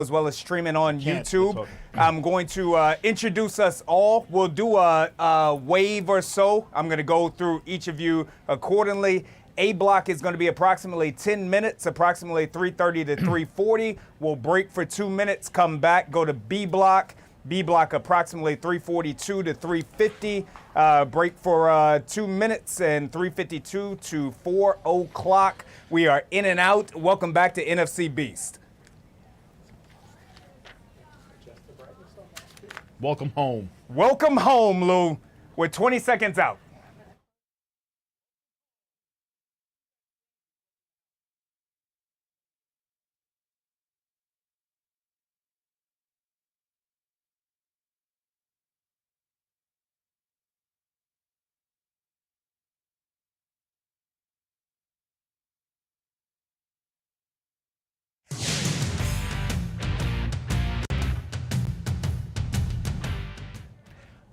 as well as streaming on YouTube. I'm going to introduce us all. We'll do a wave or so. I'm going to go through each of you accordingly. A block is going to be approximately 10 minutes, approximately 3:30 to 3:40. We'll break for 2 minutes, come back, go to B block. B block approximately 3:42 to 3:50. Break for 2 minutes and 3:52 to 4 o'clock. We are in and out. Welcome back to NFC Beast. Welcome home. Welcome home, Lou. We're 20 seconds out.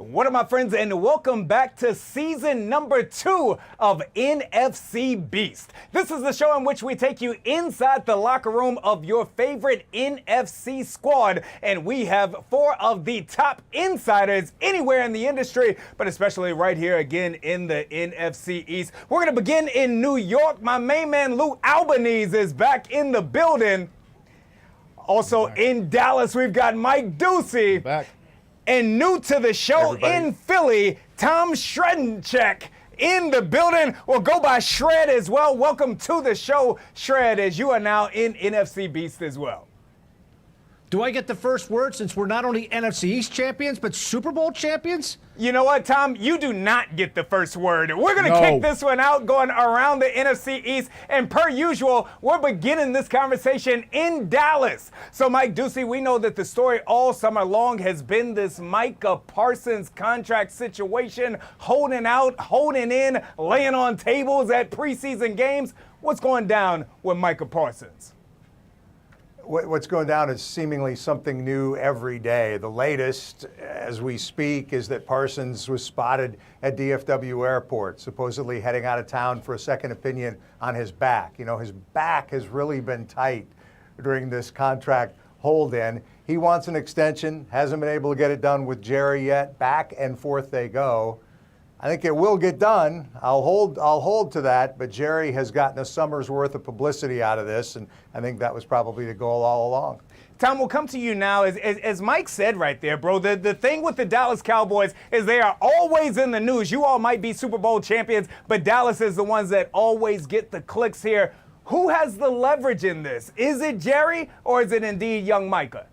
What up, my friends, and welcome back to season number 2 of NFC Beast. This is the show in which we take you inside the locker room of your favorite NFC squad, and we have 4 of the top insiders anywhere in the industry, but especially right here again in the NFC East. We're going to begin in New York. My main man, Lou Albanese, is back in the building. Also in Dallas, we've got Mike Ducey. Back. And new to the show in Philly, Tom Shreddencheck in the building. We'll go by Shred as well. Welcome to the show, Shred, as you are now in NFC Beast as well. Do I get the first word since we're not only NFC East champions, but Super Bowl champions? You know what, Tom? You do not get the first word. We're going to kick this one out going around the NFC East. And per usual, we're beginning this conversation in Dallas. So, Mike Ducey, we know that the story all summer long has been this Micah Parsons contract situation, holding out, holding in, laying on tables at preseason games. What's going down with Micah Parsons? What's going down is seemingly something new every day. The latest, as we speak, is that Parsons was spotted at DFW Airport, supposedly heading out of town for a second opinion on his back. You know, his back has really been tight during this contract hold-in. He wants an extension, hasn't been able to get it done with Jerry yet. Back and forth they go. I think it will get done. I'll hold to that, but Jerry has gotten a summer's worth of publicity out of this, and I think that was probably the goal all along. Tom, we'll come to you now. As Mike said right there, bro, the thing with the Dallas Cowboys is they are always in the news. You all might be Super Bowl champions, but Dallas is the ones that always get the clicks here. Who has the leverage in this? Is it Jerry or is it indeed young Micah?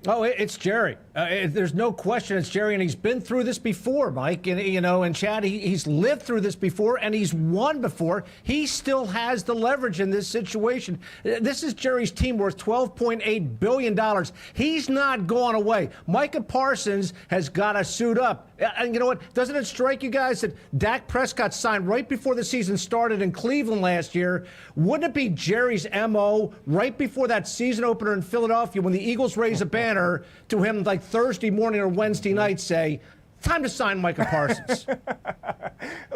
Oh, it's Jerry. There's no question it's Jerry, and he's been through this before, Mike. And, you know, and Chad, he's lived through this before, and he's won before. He still has the leverage in this situation. This is Jerry's team worth $12.8 billion. He's not going away. Micah Parsons has got to suit up. And you know what? Doesn't it strike you guys that Dak Prescott signed right before the season started in Cleveland last year? Wouldn't it be Jerry's MO right before that season opener in Philadelphia when the Eagles raise a banner to him like Thursday morning or Wednesday night, say, time to sign Micah Parsons?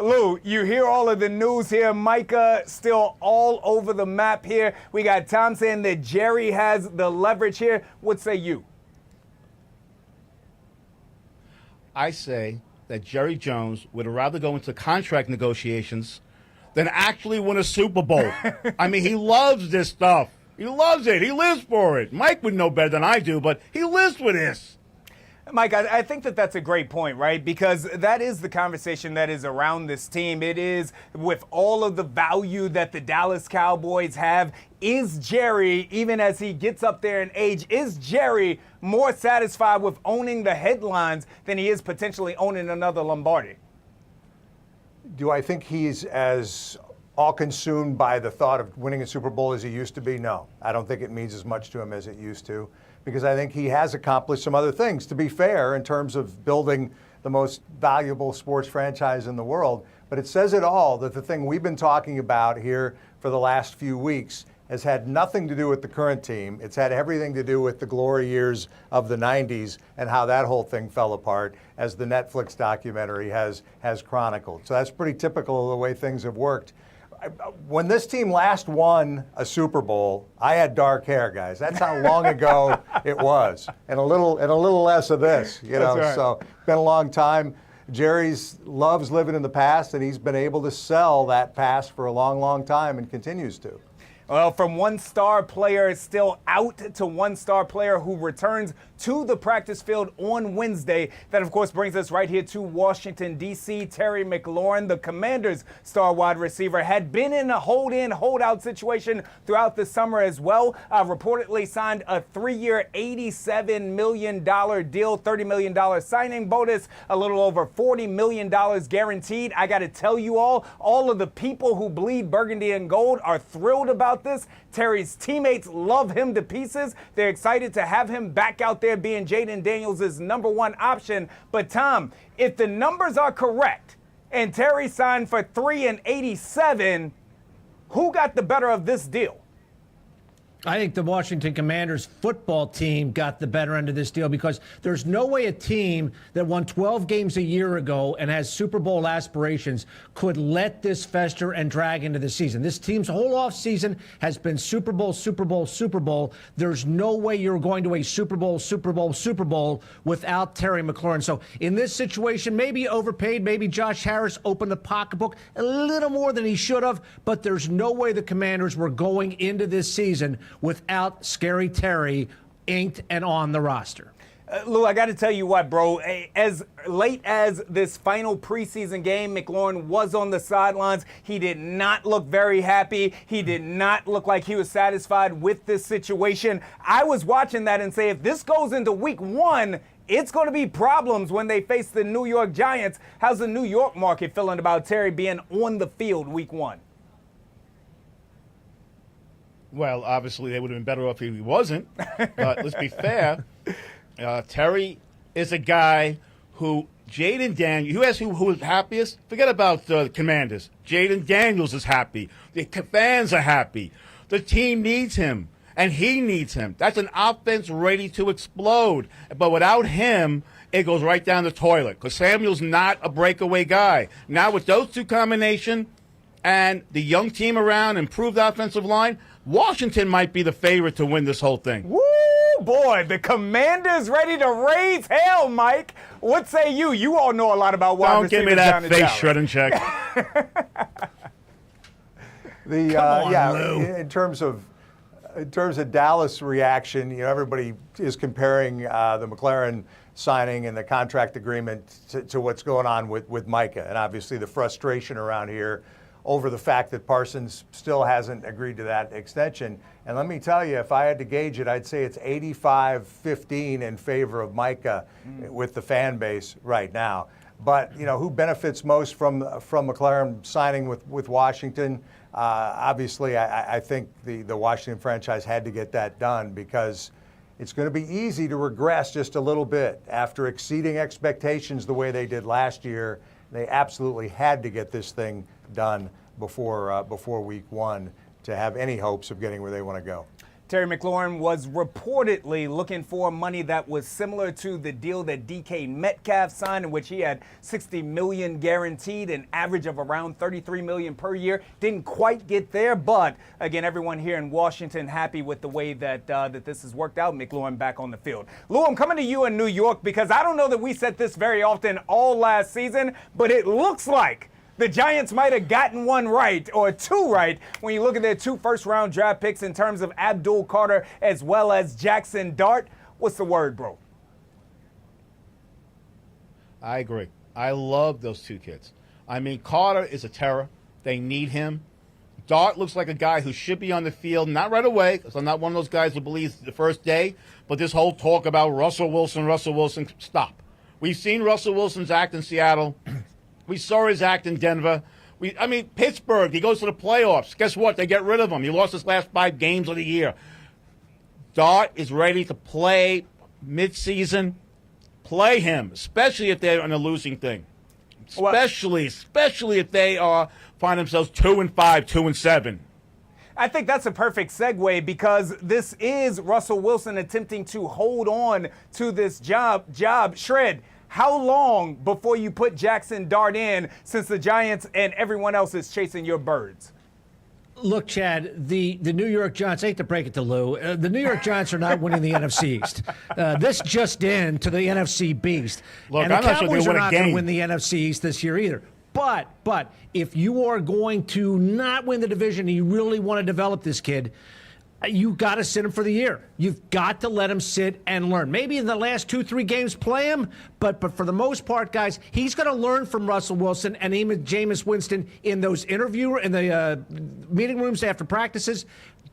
Lou, you hear all of the news here. Micah still all over the map here. We got Tom saying that Jerry has the leverage here. What say you? I say that Jerry Jones would rather go into contract negotiations than actually win a Super Bowl. I mean, he loves this stuff. He loves it. He lives for it. Mike would know better than I do, but he lives for this. Mike, I think that that's a great point, right? Because that is the conversation that is around this team. It is with all of the value that the Dallas Cowboys have. Is Jerry, even as he gets up there in age, is Jerry more satisfied with owning the headlines than he is potentially owning another Lombardi? Do I think he's as all consumed by the thought of winning a Super Bowl as he used to be? No. I don't think it means as much to him as it used to, because I think he has accomplished some other things, to be fair, in terms of building the most valuable sports franchise in the world. But it says it all that the thing we've been talking about here for the last few weeks has had nothing to do with the current team. It's had everything to do with the glory years of the 90s and how that whole thing fell apart, as the Netflix documentary has chronicled. So that's pretty typical of the way things have worked. When this team last won a Super Bowl, I had dark hair, guys. That's how long ago it was, and a little less of this, you know. That's right. So been a long time. Jerry's loves living in the past, and he's been able to sell that past for a long, long time, and continues to. Well, from one star player still out to one star player who returns to the practice field on Wednesday. That, of course, brings us right here to Washington, D.C. Terry McLaurin, the Commanders' star wide receiver, had been in a hold-in, hold-out situation throughout the summer as well. Reportedly signed a 3-year, $87 million deal, $30 million signing bonus, a little over $40 million guaranteed. I got to tell you all of the people who bleed burgundy and gold are thrilled about this. Terry's teammates love him to pieces. They're excited to have him back out there being Jaden Daniels' number one option. But Tom, if the numbers are correct and Terry signed for $3 and $87, who got the better of this deal? I think the Washington Commanders football team got the better end of this deal, because there's no way a team that won 12 games a year ago and has Super Bowl aspirations could let this fester and drag into the season. This team's whole offseason has been Super Bowl, Super Bowl, Super Bowl. There's no way you're going to a Super Bowl, Super Bowl, Super Bowl without Terry McLaurin. So in this situation, maybe overpaid, maybe Josh Harris opened the pocketbook a little more than he should have, but there's no way the Commanders were going into this season without Scary Terry inked and on the roster. Lou, I got to tell you what, bro. As late as this final preseason game, McLaurin was on the sidelines. He did not look very happy. He did not look like he was satisfied with this situation. I was watching that and say, if this goes into week one, it's going to be problems when they face the New York Giants. How's the New York market feeling about Terry being on the field week one? Well, obviously, they would have been better off if he wasn't. But let's be fair. Terry is a guy who, Jaden Daniels, you ask who is happiest? Forget about the Commanders. Jaden Daniels is happy. The fans are happy. The team needs him, and he needs him. That's an offense ready to explode. But without him, it goes right down the toilet, because Samuel's not a breakaway guy. Now, with those two combination and the young team around, improved offensive line, Washington might be the favorite to win this whole thing. Woo, boy, the Commanders ready to raise hell, Mike. What say you? You all know a lot about wide receivers. Don't give me that down in face Dallas. shredding check. In terms of Dallas reaction, you know, everybody is comparing the McLaurin signing and the contract agreement to what's going on with Micah, and obviously the frustration around here over the fact that Parsons still hasn't agreed to that extension. And let me tell you, if I had to gauge it, I'd say it's 85-15 in favor of Micah with the fan base right now. But, you know, who benefits most from McLaurin signing with Washington? Obviously, I think the Washington franchise had to get that done, because it's going to be easy to regress just a little bit after exceeding expectations the way they did last year. They absolutely had to get this thing done before week one to have any hopes of getting where they want to go. Terry McLaurin was reportedly looking for money that was similar to the deal that DK Metcalf signed, in which he had $60 million guaranteed, an average of around $33 million per year. Didn't quite get there, but again, everyone here in Washington happy with the way that this has worked out. McLaurin back on the field. Lou, I'm coming to you in New York, because I don't know that we said this very often all last season, but it looks like the Giants might have gotten one right, or two right, when you look at their 2 first-round draft picks in terms of Abdul Carter as well as Jackson Dart. What's the word, bro? I agree. I love those two kids. I mean, Carter is a terror. They need him. Dart looks like a guy who should be on the field, not right away, because I'm not one of those guys who believes the first day, but this whole talk about Russell Wilson, stop. We've seen Russell Wilson's act in Seattle. We saw his act in Denver. Pittsburgh, he goes to the playoffs. Guess what? They get rid of him. He lost his last 5 games of the year. Dart is ready to play midseason. Play him, especially if they're in a losing thing. Especially if they find themselves 2-5, 2-7. I think that's a perfect segue, because this is Russell Wilson attempting to hold on to this job. Shred, how long before you put Jackson Dart in, since the Giants and everyone else is chasing your birds? Look, Chad, the New York Giants, I hate to break it to Lou, the New York Giants are not winning the NFC East. This just in to the NFC B-East. Look, and the I'm not sure Cowboys they are win a not going game. to win the NFC East this year either. But if you are going to not win the division and you really want to develop this kid, you got to sit him for the year. You've got to let him sit and learn. Maybe in the last 2-3 games play him, but for the most part, guys, he's going to learn from Russell Wilson and even Jameis Winston in those in the meeting rooms after practices.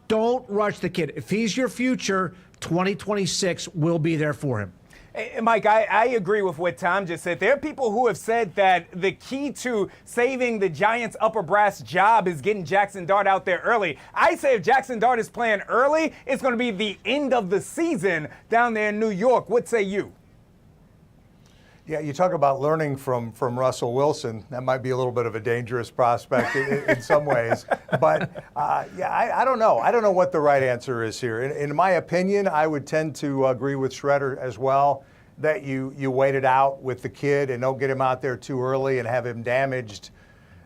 Don't rush the kid. If he's your future, 2026 will be there for him. Hey, Mike, I agree with what Tom just said. There are people who have said that the key to saving the Giants' upper brass job is getting Jackson Dart out there early. I say if Jackson Dart is playing early, it's going to be the end of the season down there in New York. What say you? Yeah, you talk about learning from Russell Wilson. That might be a little bit of a dangerous prospect in some ways. But, I don't know. I don't know what the right answer is here. In my opinion, I would tend to agree with Schroeder as well, that you wait it out with the kid and don't get him out there too early and have him damaged,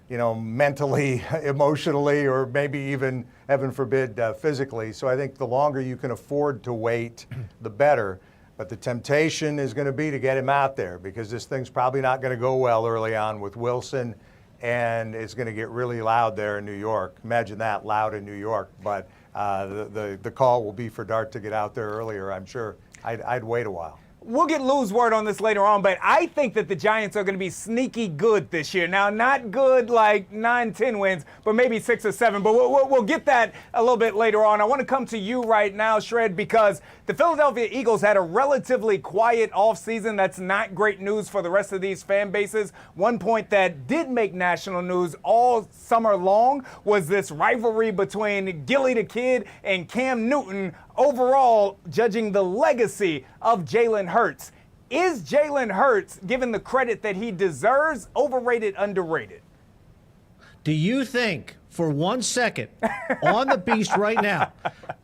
mentally, emotionally, or maybe even, heaven forbid, physically. So I think the longer you can afford to wait, the better. But the temptation is going to be to get him out there because this thing's probably not going to go well early on with Wilson, and it's going to get really loud there in New York. Imagine that, loud in New York. But the call will be for Dart to get out there earlier, I'm sure. I'd wait a while. We'll get Lou's word on this later on, but I think that the Giants are going to be sneaky good this year. Now, not good like 9-10 wins, but maybe 6 or 7. But we'll get that a little bit later on. I want to come to you right now, Shred, because the Philadelphia Eagles had a relatively quiet offseason. That's not great news for the rest of these fan bases. One point that did make national news all summer long was this rivalry between Gilly the Kid and Cam Newton. Overall, judging the legacy of Jalen Hurts. Is Jalen Hurts, given the credit that he deserves, overrated, underrated? Do you think, for 1 second, on the Beast right now,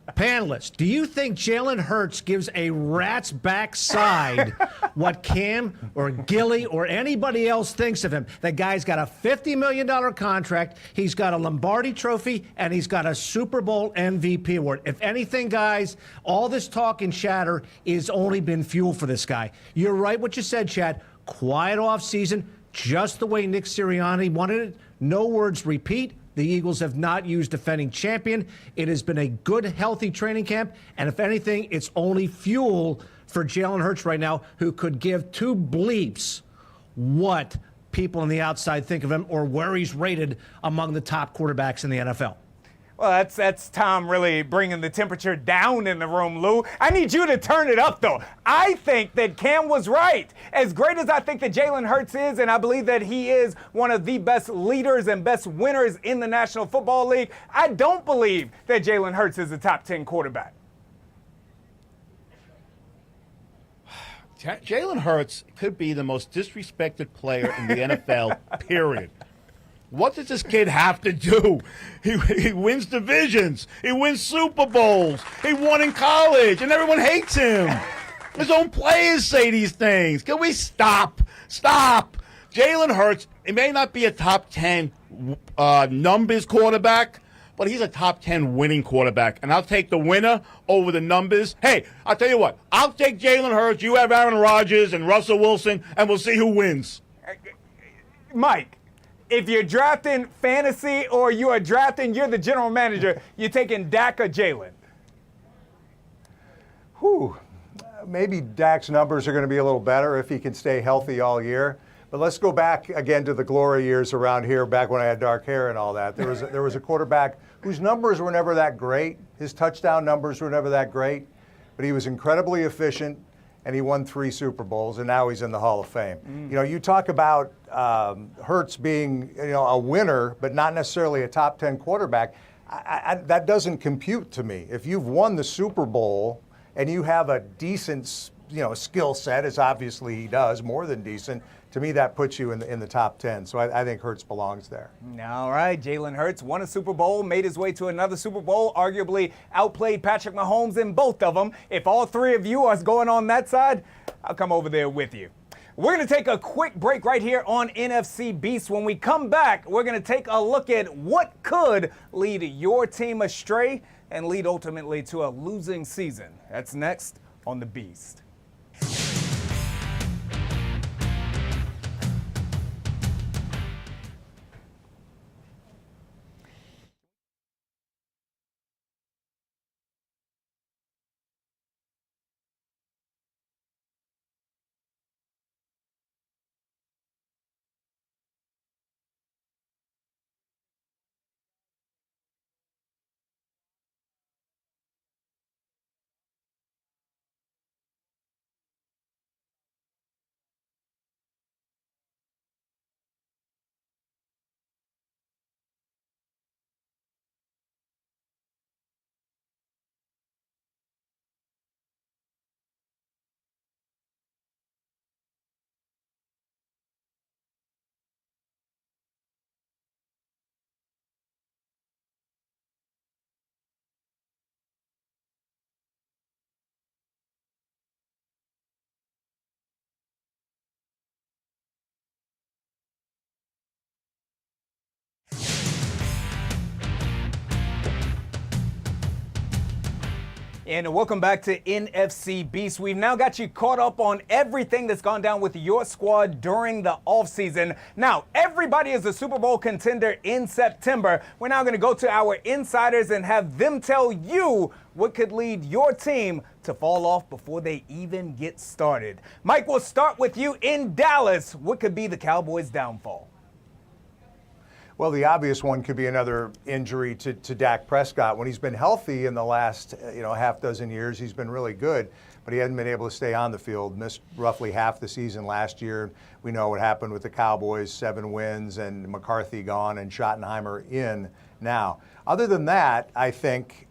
panelists, do you think Jalen Hurts gives a rat's backside what Cam or Gilly or anybody else thinks of him? The guy's got a $50 million contract, he's got a Lombardi trophy, and he's got a Super Bowl MVP award. If anything, guys, all this talk and chatter is only been fuel for this guy. You're right what you said, Chad. Quiet offseason, just the way Nick Sirianni wanted it. No words repeat. The Eagles have not used defending champion. It has been a good, healthy training camp. And if anything, it's only fuel for Jalen Hurts right now, who could give two bleeps what people on the outside think of him or where he's rated among the top quarterbacks in the NFL. Well, that's Tom really bringing the temperature down in the room, Lou. I need you to turn it up, though. I think that Cam was right. As great as I think that Jalen Hurts is, and I believe that he is one of the best leaders and best winners in the National Football League, I don't believe that Jalen Hurts is a top 10 quarterback. Jalen Hurts could be the most disrespected player in the NFL, period. What does this kid have to do? He wins divisions. He wins Super Bowls. He won in college, and everyone hates him. His own players say these things. Can we stop? Stop. Jalen Hurts, he may not be a top 10 numbers quarterback, but he's a top 10 winning quarterback. And I'll take the winner over the numbers. Hey, I'll tell you what. I'll take Jalen Hurts. You have Aaron Rodgers and Russell Wilson, and we'll see who wins. Mike, if you're drafting fantasy or you are drafting, you're the general manager, you're taking Dak or Jalen? Maybe Dak's numbers are going to be a little better if he can stay healthy all year. But let's go back again to the glory years around here, back when I had dark hair and all that. There was a quarterback whose numbers were never that great. His touchdown numbers were never that great. But he was incredibly efficient, and he won 3 Super Bowls, and now he's in the Hall of Fame. You talk about Hurts being a winner, but not necessarily a top 10 quarterback. That doesn't compute to me. If you've won the Super Bowl and you have a decent skill set, as obviously he does, more than decent, to me that puts you in the top 10. So I think Hurts belongs there. All right, Jalen Hurts won a Super Bowl, made his way to another Super Bowl, arguably outplayed Patrick Mahomes in both of them. If all 3 of you are going on that side, I'll come over there with you. We're going to take a quick break right here on NFC Beast. When we come back, we're going to take a look at what could lead your team astray and lead ultimately to a losing season. That's next on The Beast. And welcome back to NFC Beast. We've now got you caught up on everything that's gone down with your squad during the offseason. Now, everybody is a Super Bowl contender in September. We're now going to go to our insiders and have them tell you what could lead your team to fall off before they even get started. Mike, we'll start with you in Dallas. What could be the Cowboys' downfall? Well, the obvious one could be another injury to Dak Prescott. When he's been healthy in the last half dozen years, he's been really good, but he hasn't been able to stay on the field. Missed roughly half the season last year. We know what happened with the Cowboys, 7 wins, and McCarthy gone and Schottenheimer in now. Other than that, I think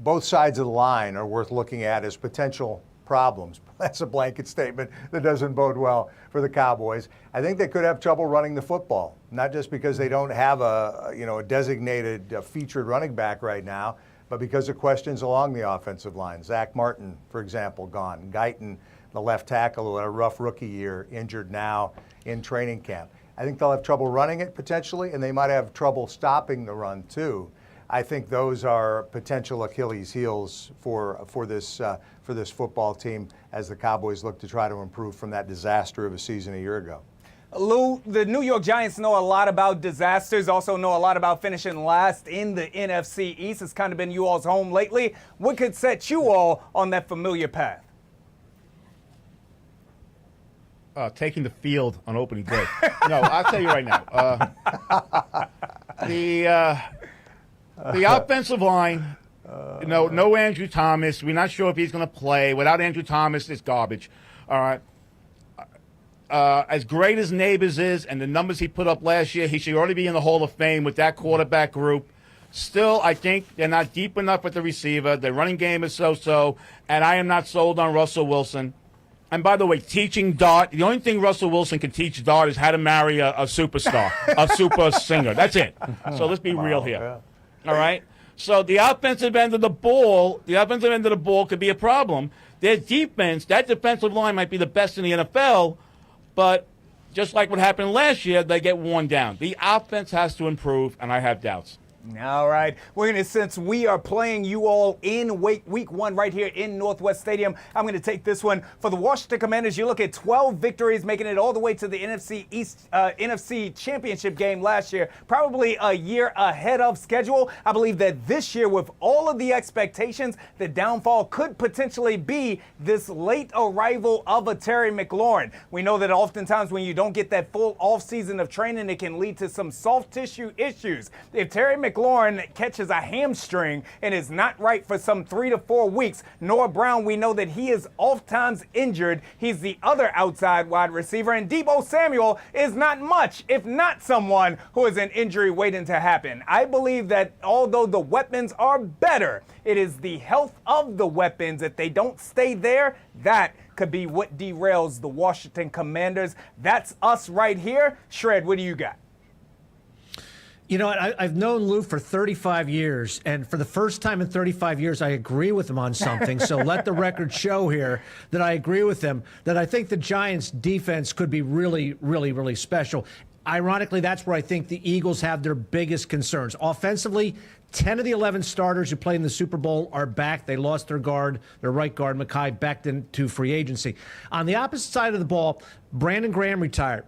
both sides of the line are worth looking at as potential problems. That's a blanket statement that doesn't bode well for the Cowboys. I think they could have trouble running the football, not just because they don't have a designated featured running back right now, but because of questions along the offensive line. Zach Martin, for example, gone. Guyton, the left tackle, who had a rough rookie year, injured now in training camp. I think they'll have trouble running it potentially, and they might have trouble stopping the run too. I think those are potential Achilles heels for this football team as the Cowboys look to try to improve from that disaster of a season a year ago. Lou, the New York Giants know a lot about disasters, also know a lot about finishing last in the NFC East. It's kind of been you all's home lately. What could set you all on that familiar path? Taking the field on opening day. No, I'll tell you right now. The offensive line, no Andrew Thomas. We're not sure if he's going to play. Without Andrew Thomas, it's garbage. All right. As great as Neighbors is and the numbers he put up last year, he should already be in the Hall of Fame with that quarterback group. Still, I think they're not deep enough with the receiver. Their running game is so-so, and I am not sold on Russell Wilson. And by the way, teaching Dart, the only thing Russell Wilson can teach Dart is how to marry a superstar, a super singer. That's it. So let's be real here. Yeah. All right? So the offensive end of the ball could be a problem. Their defense, that defensive line might be the best in the NFL, but just like what happened last year, they get worn down. The offense has to improve, and I have doubts. All right. Since we are playing you all in week 1 right here in Northwest Stadium, I'm going to take this one. For the Washington Commanders, you look at 12 victories, making it all the way to the NFC East, NFC Championship game last year, probably a year ahead of schedule. I believe that this year, with all of the expectations, the downfall could potentially be this late arrival of a Terry McLaurin. We know that oftentimes when you don't get that full offseason of training, it can lead to some soft tissue issues. If Terry McLaurin catches a hamstring and is not right for some 3 to 4 weeks, Noah Brown, we know that he is oftentimes injured. He's the other outside wide receiver, and Deebo Samuel is not much, if not someone who is an injury waiting to happen. I believe that although the weapons are better, it is the health of the weapons. If they don't stay there, that could be what derails the Washington Commanders. That's us right here. Shred, what do you got? You know, I've known Lou for 35 years, and for the first time in 35 years, I agree with him on something. So let the record show here that I agree with him, that I think the Giants' defense could be really, really, really special. Ironically, that's where I think the Eagles have their biggest concerns. Offensively, 10 of the 11 starters who played in the Super Bowl are back. They lost their guard, their right guard, Mekhi Becton, to free agency. On the opposite side of the ball, Brandon Graham retired.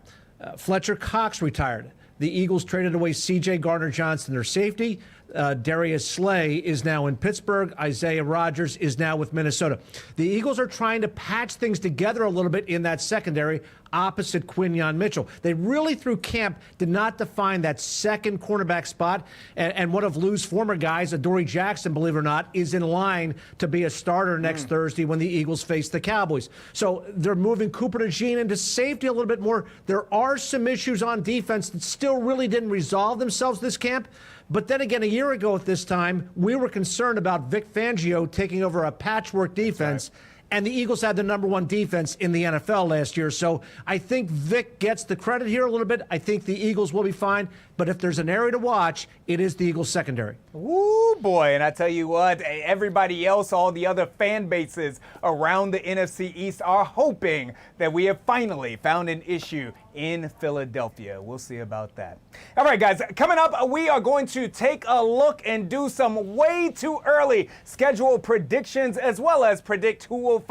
Fletcher Cox retired. The Eagles traded away C.J. Gardner-Johnson, their safety. Darius Slay is now in Pittsburgh. Isaiah Rodgers is now with Minnesota. The Eagles are trying to patch things together a little bit in that secondary opposite Quinyon Mitchell. They really, through camp, did not define that second cornerback spot. And one of Lou's former guys, Adoree Jackson, believe it or not, is in line to be a starter next Thursday when the Eagles face the Cowboys. So they're moving Cooper DeJean into safety a little bit more. There are some issues on defense that still really didn't resolve themselves this camp. But then again, a year ago at this time, we were concerned about Vic Fangio taking over a patchwork defense. Right. And the Eagles had the #1 defense in the NFL last year. So I think Vic gets the credit here a little bit. I think the Eagles will be fine. But if there's an area to watch, it is the Eagles secondary. Woo, boy. And I tell you what, everybody else, all the other fan bases around the NFC East are hoping that we have finally found an issue in Philadelphia. We'll see about that. All right, guys, coming up, we are going to take a look and do some way too early schedule predictions, as well as predict who will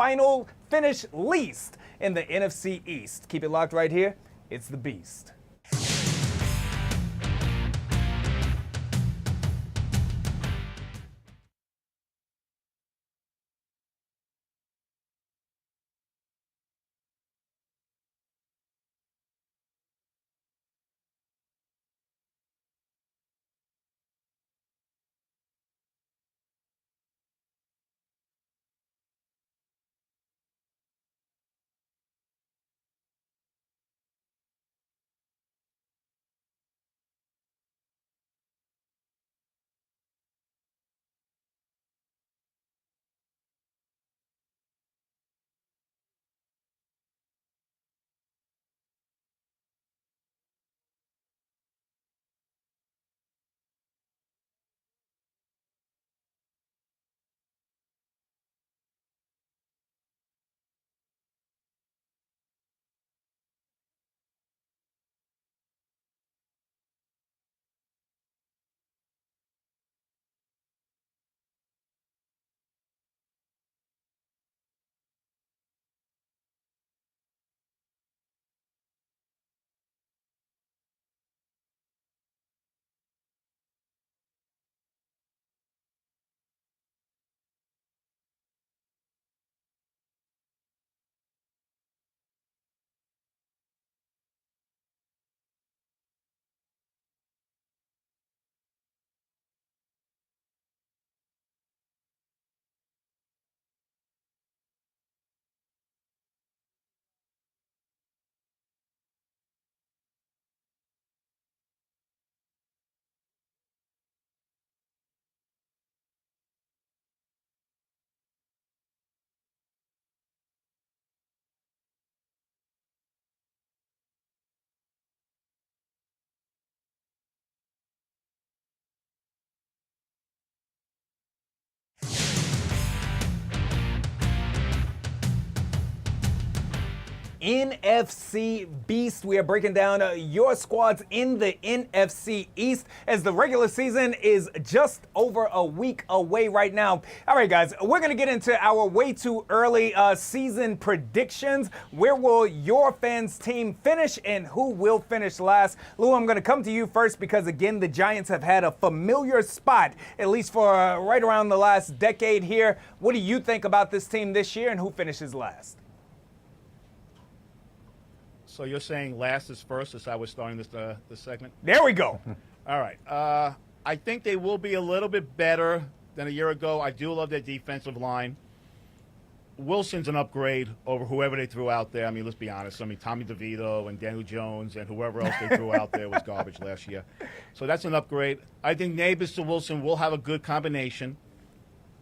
finish least in the NFC East. Keep it locked right here. It's the Beast. NFC Beast. We are breaking down your squads in the NFC East as the regular season is just over a week away right now. All right, guys, we're going to get into our way too early season predictions. Where will your fans' team finish and who will finish last? Lou, I'm going to come to you first because, again, the Giants have had a familiar spot, at least for right around the last decade here. What do you think about this team this year and who finishes last? So you're saying last is first as I was starting this segment? There we go. All right. I think they will be a little bit better than a year ago. I do love their defensive line. Wilson's an upgrade over whoever they threw out there. I mean, let's be honest. I mean, Tommy DeVito and Daniel Jones and whoever else they threw out there was garbage last year. So that's an upgrade. I think Nabis to Wilson will have a good combination.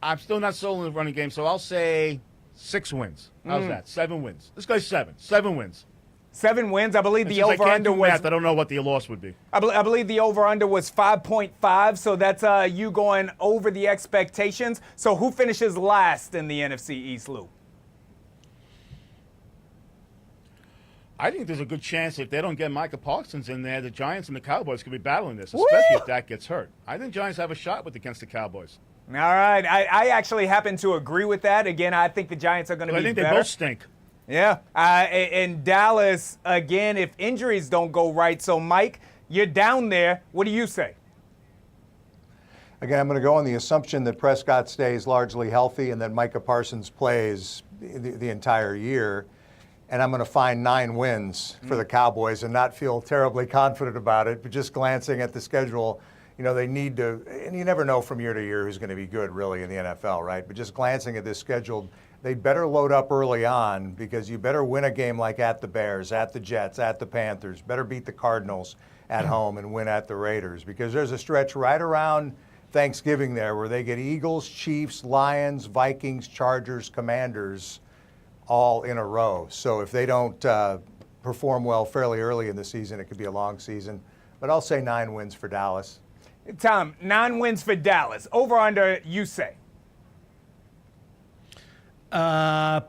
I'm still not sold in the running game, so I'll say 6 wins. How's that? 7 wins. Let's go 7. 7 wins. 7 wins. I believe the Since I can't over-under do was. math, I don't know what the loss would be. I believe the over-under was 5.5, so that's you going over the expectations. So who finishes last in the NFC East, Lou? I think there's a good chance if they don't get Micah Parsons in there, the Giants and the Cowboys could be battling this, especially if Dak gets hurt. I think Giants have a shot against the Cowboys. All right. I actually happen to agree with that. Again, I think the Giants are going to be better. I think they both stink. Yeah. And Dallas, again, if injuries don't go right. So, Mike, you're down there. What do you say? Again, I'm going to go on the assumption that Prescott stays largely healthy and that Micah Parsons plays the entire year. And I'm going to find 9 wins for the Cowboys and not feel terribly confident about it. But just glancing at the schedule, they need to, and you never know from year to year who's going to be good really in the NFL, right? But just glancing at this schedule, they better load up early on because you better win a game like at the Bears, at the Jets, at the Panthers, better beat the Cardinals at home and win at the Raiders because there's a stretch right around Thanksgiving there where they get Eagles, Chiefs, Lions, Vikings, Chargers, Commanders all in a row. So if they don't perform well fairly early in the season, it could be a long season. But I'll say 9 wins for Dallas. Tom, 9 wins for Dallas. Over under, you say?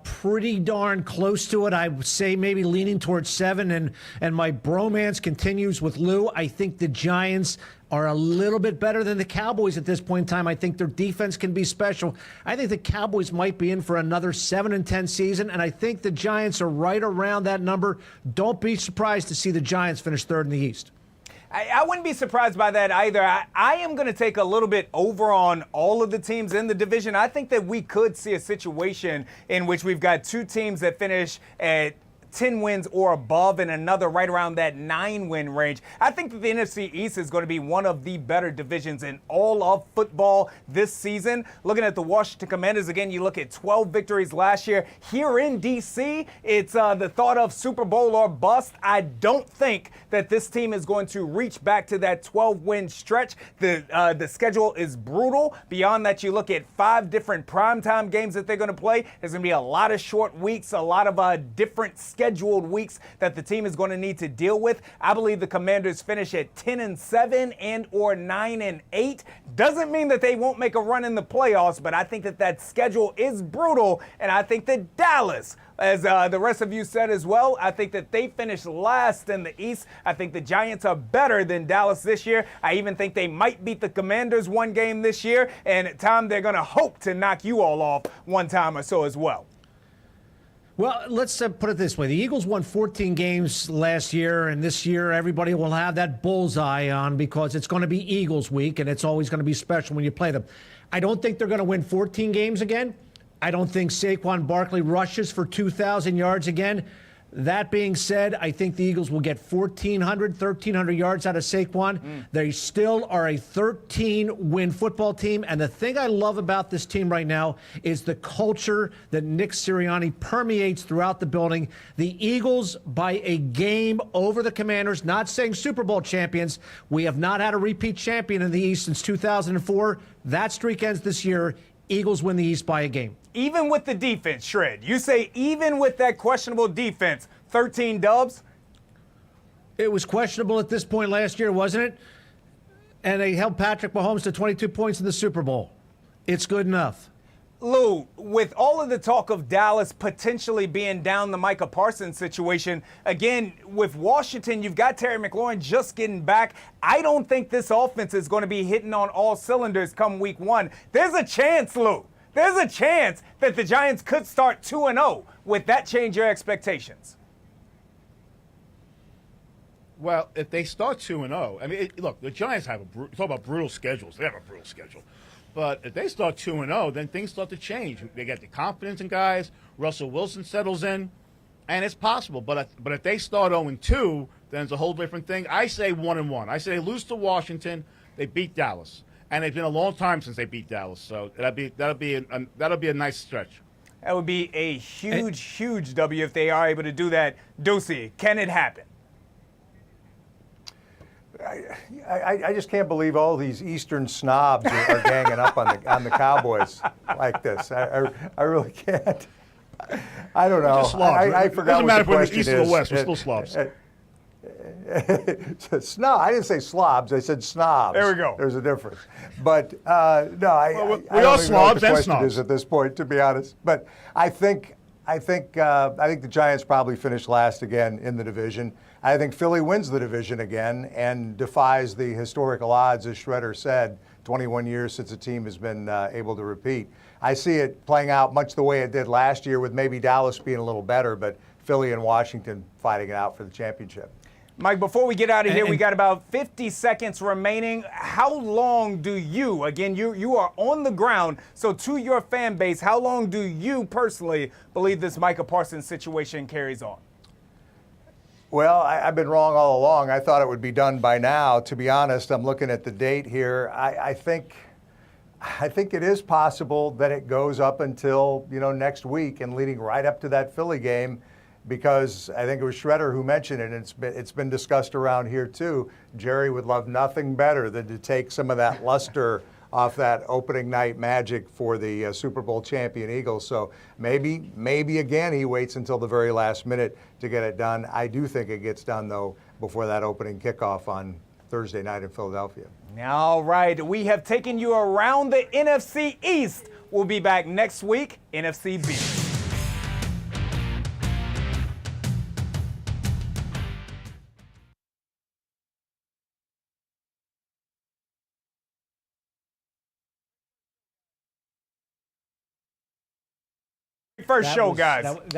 Pretty darn close to it. I would say maybe leaning towards 7, and my bromance continues with Lou. I think the Giants are a little bit better than the Cowboys at this point in time. I think their defense can be special. I think the Cowboys might be in for another 7-10 season, and I think the Giants are right around that number. Don't be surprised to see the Giants finish 3rd in the East. I wouldn't be surprised by that either. I am going to take a little bit over on all of the teams in the division. I think that we could see a situation in which we've got 2 teams that finish at 10 wins or above and another right around that 9-win range. I think that the NFC East is going to be one of the better divisions in all of football this season. Looking at the Washington Commanders, again, you look at 12 victories last year. Here in D.C., it's the thought of Super Bowl or bust. I don't think that this team is going to reach back to that 12-win stretch. The schedule is brutal. Beyond that, you look at 5 different primetime games that they're going to play. There's going to be a lot of short weeks, a lot of different scheduled weeks that the team is going to need to deal with. I believe the Commanders finish at 10-7 and or 9-8. Doesn't mean that they won't make a run in the playoffs, but I think that schedule is brutal, and I think that Dallas, as the rest of you said as well, I think that they finished last in the East. I think the Giants are better than Dallas this year. I even think they might beat the Commanders one game this year, and Tom, they're going to hope to knock you all off one time or so as well. Well, let's put it this way. The Eagles won 14 games last year, and this year everybody will have that bullseye on because it's going to be Eagles week, and it's always going to be special when you play them. I don't think they're going to win 14 games again. I don't think Saquon Barkley rushes for 2,000 yards again. That being said, I think the Eagles will get 1,300 yards out of Saquon. They still are a 13-win football team. And the thing I love about this team right now is the culture that Nick Sirianni permeates throughout the building. The Eagles, by a game over the Commanders, not saying Super Bowl champions. We have not had a repeat champion in the East since 2004. That streak ends this year. Eagles win the East by a game. Even with the defense, Shred, you say even with that questionable defense, 13 dubs? It was questionable at this point last year, wasn't it? And they held Patrick Mahomes to 22 points in the Super Bowl. It's good enough. Lou, with all of the talk of Dallas potentially being down the Micah Parsons situation, again, with Washington, you've got Terry McLaurin just getting back. I don't think this offense is going to be hitting on all cylinders come week 1. There's a chance, Lou. There's a chance that the Giants could start 2-0. Would that change your expectations? Well, if they start 2-0, I mean, look, the Giants have talk about brutal schedules. They have a brutal schedule. But if they start 2-0, then things start to change. They get the confidence in guys. Russell Wilson settles in, and it's possible. But if they start 0-2, then it's a whole different thing. I say 1-1. I say they lose to Washington, they beat Dallas, and it's been a long time since they beat Dallas. So that'll be a nice stretch. That would be a huge W if they are able to do that. Ducey, can it happen? I just can't believe all these Eastern snobs are ganging up on the Cowboys like this. I really can't. I don't know. Just slobs. I It forgot doesn't what matter the if we're in the question east or the is. west. We're still slobs. No, I didn't say slobs. I said snobs. There we go. There's a difference. But no, I we don't are even know what slobs the and question snobs. is at this point, to be honest. But I think the Giants probably finish last again in the division. I think Philly wins the division again and defies the historical odds, as Shredder said. 21 years since a team has been able to repeat. I see it playing out much the way it did last year, with maybe Dallas being a little better, but Philly and Washington fighting it out for the championship. Mike, before we get out of here, we got about 50 seconds remaining. How long do you, again, you are on the ground, so to your fan base, how long do you personally believe this Micah Parsons situation carries on? Well, I've been wrong all along. I thought it would be done by now. To be honest, I'm looking at the date here. I think it is possible that it goes up until next week and leading right up to that Philly game, because I think it was Shredder who mentioned it, and it's been discussed around here too. Jerry would love nothing better than to take some of that luster off that opening night magic for the Super Bowl champion Eagles. So maybe again he waits until the very last minute to get it done. I do think it gets done, though, before that opening kickoff on Thursday night in Philadelphia. All right, we have taken you around the NFC East. We'll be back next week, NFC B. First show, guys. That